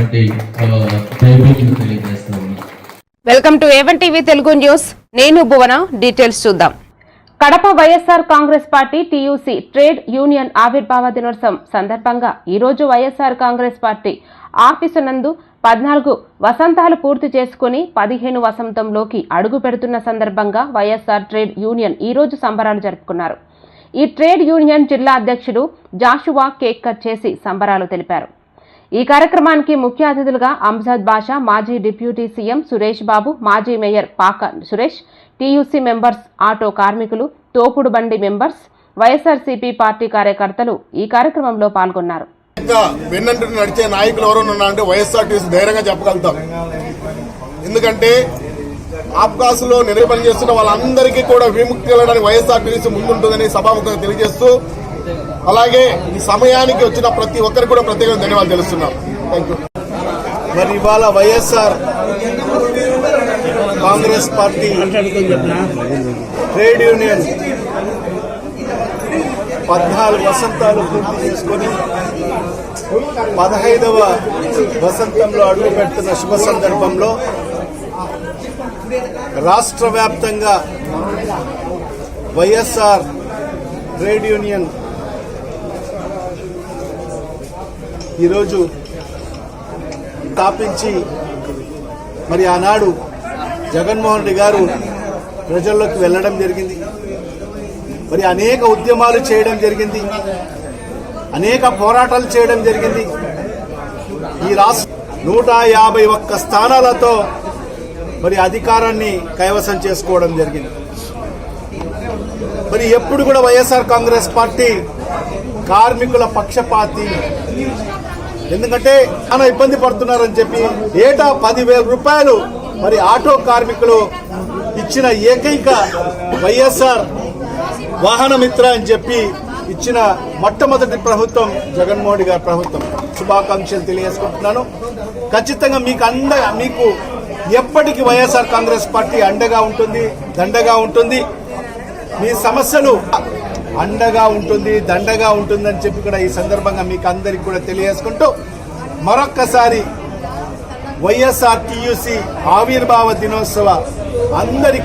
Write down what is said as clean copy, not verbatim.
ఉన్నటువంటి దైవజ్ఞులు తెలియజేస్తా ఉన్నాం. Welcome to A1 TV Telugu news. నేను భువన. డీటెయిల్స్ చూద్దాం. Kadapa YSR Congress party TUC trade union ఆవిర్భావ దినోత్సవం సందర్భంగా ఈరోజు వైఎస్ఆర్ కాంగ్రెస్ పార్టీ ఆఫీసు నందు 14 వసంతాలు పూర్తి చేసుకుని 15 వసంతంలోకి అడుగు పెడుతున్న సందర్భంగా వైఎస్ఆర్ ట్రేడ్ యూనియన్ ఈరోజు సంబరాలు జరుపుకున్నారు. ఈ ట్రేడ్ యూనియన్ జిల్లా అధ్యక్షుడు జాషువా కేక్ కట్ చేసి సంబరాలు తెలిపారు. ఈ కార్యక్రమానికి ముఖ్య అతిథులుగా అంజద్ బాషా, మాజీ డిప్యూటీ సీఎం సురేష్ బాబు, మాజీ మేయర్ పాక సురేష్, టీయూసీ మెంబర్స్, ఆటో కార్మికులు, తోపుడు బండి మెంబర్స్, వైఎస్ఆర్సీపీ పార్టీ కార్యకర్తలు ఈ కార్యక్రమంలో పాల్గొన్నారు. వెన్నంటి నడిచే నాయకులు ఎవరైనా అంటే వైఎస్ఆర్టీసీ ధైర్యంగా చెప్పగలుగుతాం. ఎందుకంటే ఆప్కాసులో నిర్వహణ చేస్తున్న వాళ్ళందరికీ కూడా విముక్తి వెళ్ళడానికి వైఎస్ఆర్టీసీ ముందుంటుందని సభాముఖంగా తెలియజేస్తూ, అలాగే ఈ సమయానికి వచ్చిన ప్రతి ఒక్కరికి కూడా ప్రత్యేకంగా ధన్యవాదాలు తెలుస్తున్నాం. Thank you. మరి ఇవాళ YSR Congress party trade union 14 వసంతాలు పూర్తి చేసుకుని 15వ వసంతంలో అడుగుపెడుతున్న శుభ సందర్భంలో రాష్ట్ర వ్యాప్తంగా వైఎస్ఆర్ ట్రేడ్ యూనియన్ ఈరోజు స్థాపించి మరి ఆనాడు జగన్మోహన్ రెడ్డి గారు ప్రజల్లోకి వెళ్లడం జరిగింది. మరి అనేక ఉద్యమాలు చేయడం జరిగింది, అనేక పోరాటాలు చేయడం జరిగింది. ఈ రాష్ట్ర 151 స్థానాలతో మరి అధికారాన్ని కైవసం చేసుకోవడం జరిగింది. మరి ఎప్పుడు కూడా వైఎస్ఆర్ కాంగ్రెస్ పార్టీ కార్మికుల పక్షపాతి. ఎందుకంటే చాలా ఇబ్బంది పడుతున్నారని చెప్పి ఏటా 10,000 రూపాయలు మరి ఆటో కార్మికులు ఇచ్చిన ఏకైక వైఎస్ఆర్ వాహన మిత్ర అని చెప్పి ఇచ్చిన మొట్టమొదటి ప్రభుత్వం జగన్మోహన్ గారి ప్రభుత్వం. శుభాకాంక్షలు తెలియజేసుకుంటున్నాను. ఖచ్చితంగా మీకు ఎప్పటికీ వైఎస్ఆర్ కాంగ్రెస్ పార్టీ అండగా ఉంటుంది, దండగా ఉంటుంది. మీ సమస్యలు అండగా ఉంటుంది, దండగా ఉంటుందని చెప్పి కూడా ఈ సందర్భంగా మీకు అందరికి కూడా తెలియజేసుకుంటూ మరొక్కసారి వైఎస్ఆర్ టీయూసీ ఆవిర్భావ దినోత్సవ అందరి